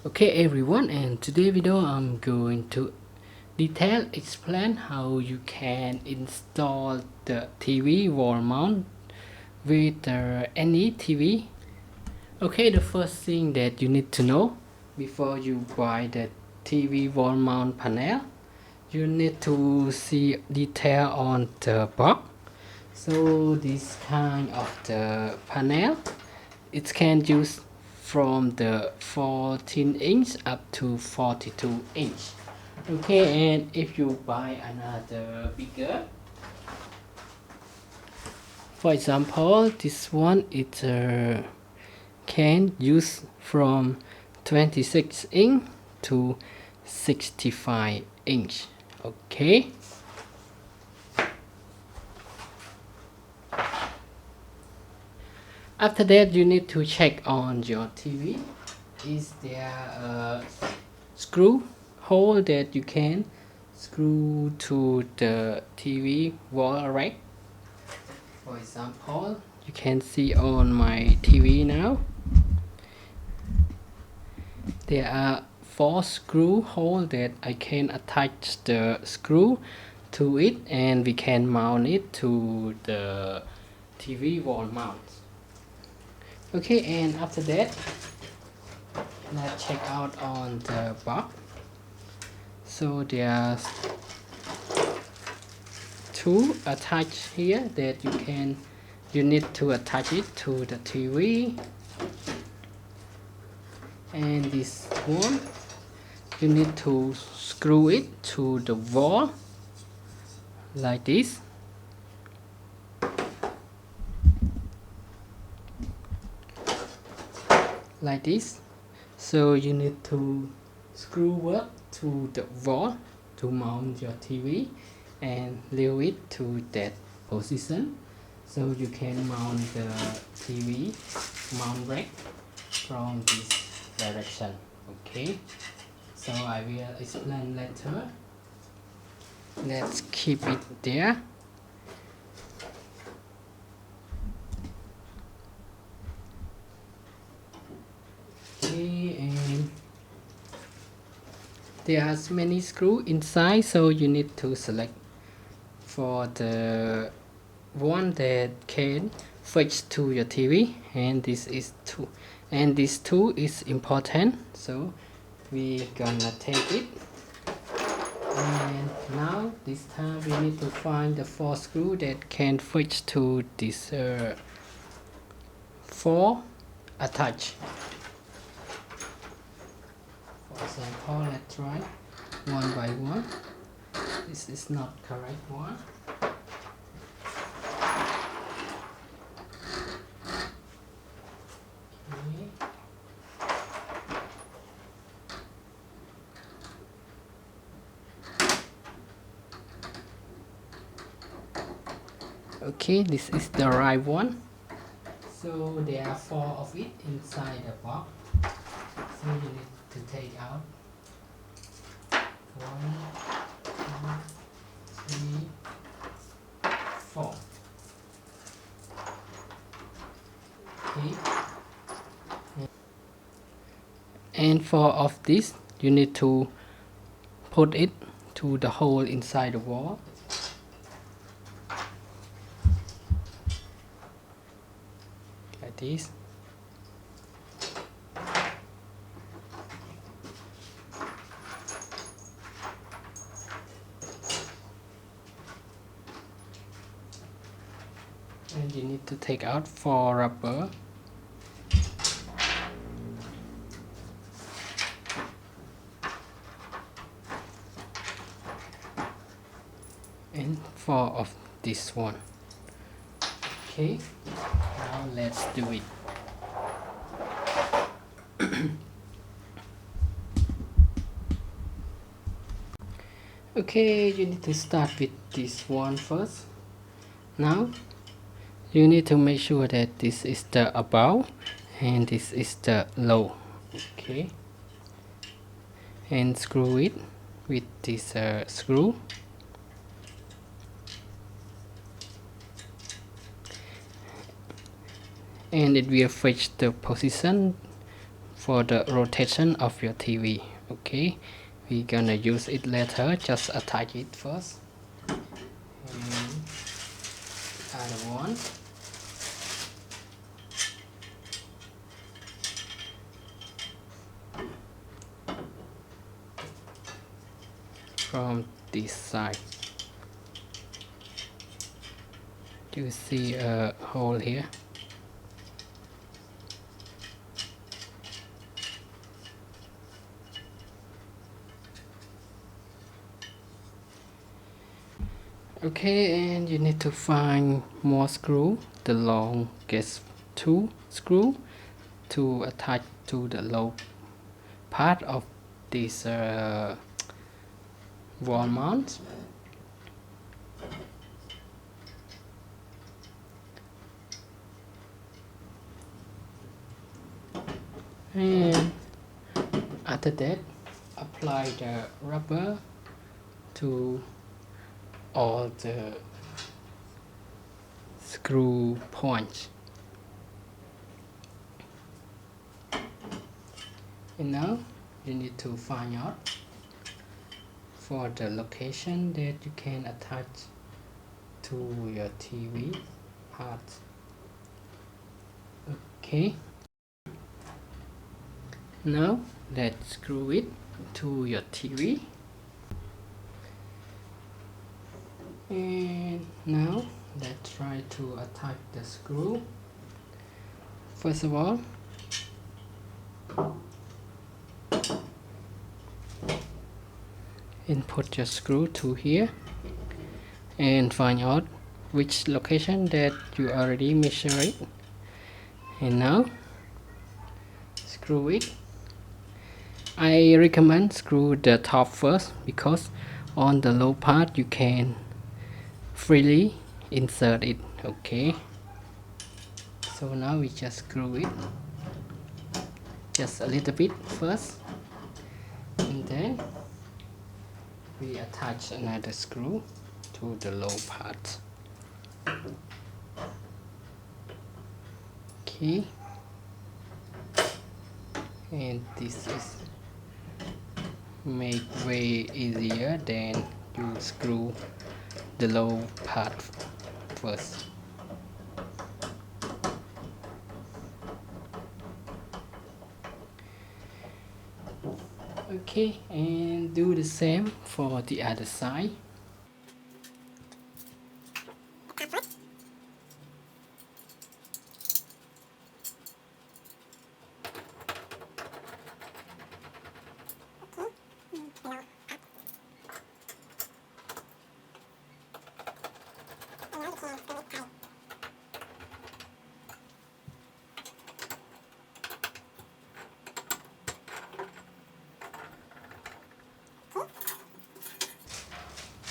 Okay everyone, and today video I'm going to detail explain how you can install the TV wall mount with any TV. Okay, the first thing that you need to know before you buy the TV wall mount panel, you need to see detail on the box. So this kind of the panel, it can use from the 14-inch up to 42-inch. Okay, and if you buy another bigger, for example this one, it can use from 26-inch to 65-inch. Okay, after that you need to check on your TV, is there a screw hole that you can screw to the TV wall rack. For example, you can see on my TV now there are 4 screw holes that I can attach the screw to it, and we can mount it to the TV wall mount. Okay, and after that let's check out on the box. So there's 2 attached here that you need to attach it to the TV, and this one you need to screw it to the wall like this. Like this. So you need to screw up to the wall to mount your TV and leave it to that position, so you can mount the TV mount rack from this direction. Okay, so I will explain later. Let's keep it there. Okay, and there are many screws inside, so you need to select for the one that can fix to your TV, and this is 2, and this 2 is important, so we gonna take it. And now this time we need to find the 4 screw that can fix to this 4 attach. For example, let's try one by one. This is not correct one. Okay, this is the right one. So there are 4 of it inside the box, so you need to take out 1, 2, 3, 4. Okay, and 4 of this you need to put it to the hole inside the wall. Like this. And you need to take out 4 rubber. And 4 of this one. Okay, now let's do it. Okay, you need to start with this one first. Now you need to make sure that this is the above and this is the low. Okay, and screw it with this screw. And it will fetch the position for the rotation of your TV. Okay, we're gonna use it later. Just attach it first. And other one. From this side, you see a hole here. Okay, and you need to find more screw, the longest 2 screw to attach to the low part of this wall mount. And after that, apply the rubber to all the screw points. And now you need to find out for the location that you can attach to your TV part. Okay, now let's screw it to your TV. And now let's try to attach the screw. First of all, input your screw to here and find out which location that you already measure it. And now screw it. I recommend screw the top first because on the low part you can freely insert it. Okay, so now we just screw it just a little bit first, and then we attach another screw to the low part. Okay, and this is make way easier than you screw the low part first. Okay, and do the same for the other side.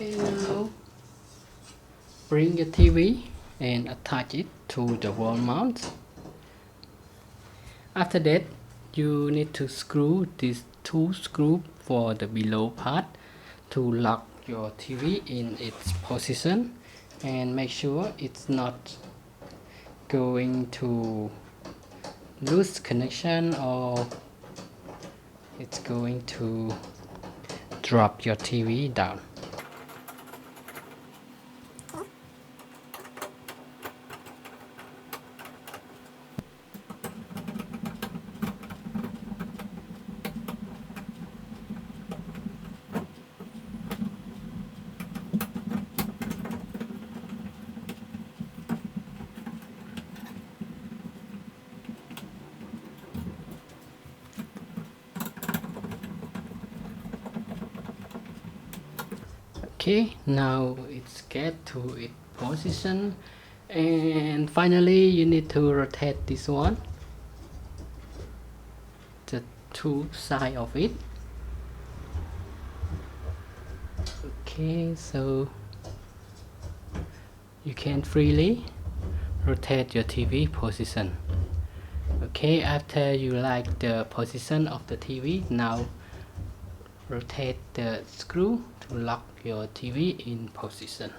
And now bring your TV and attach it to the wall mount. After that, you need to screw these 2 screws for the below part to lock your TV in its position, and make sure it's not going to lose connection or it's going to drop your TV down. Okay, now it's get to its position, and finally you need to rotate this one, the 2 sides of it. Okay, so you can freely rotate your TV position. Okay, after you like the position of the TV, now rotate the screw to lock your TV in position.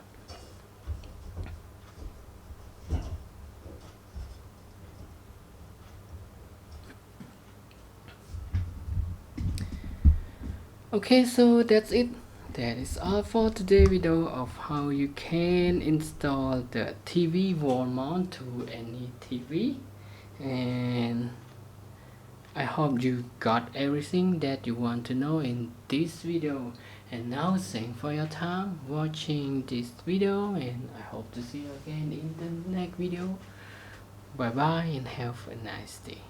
Okay, so that's it. That is all for today video of how you can install the TV wall mount to any TV. And I hope you got everything that you want to know in this video. And now thanks for your time watching this video, and I hope to see you again in the next video. Bye bye and have a nice day.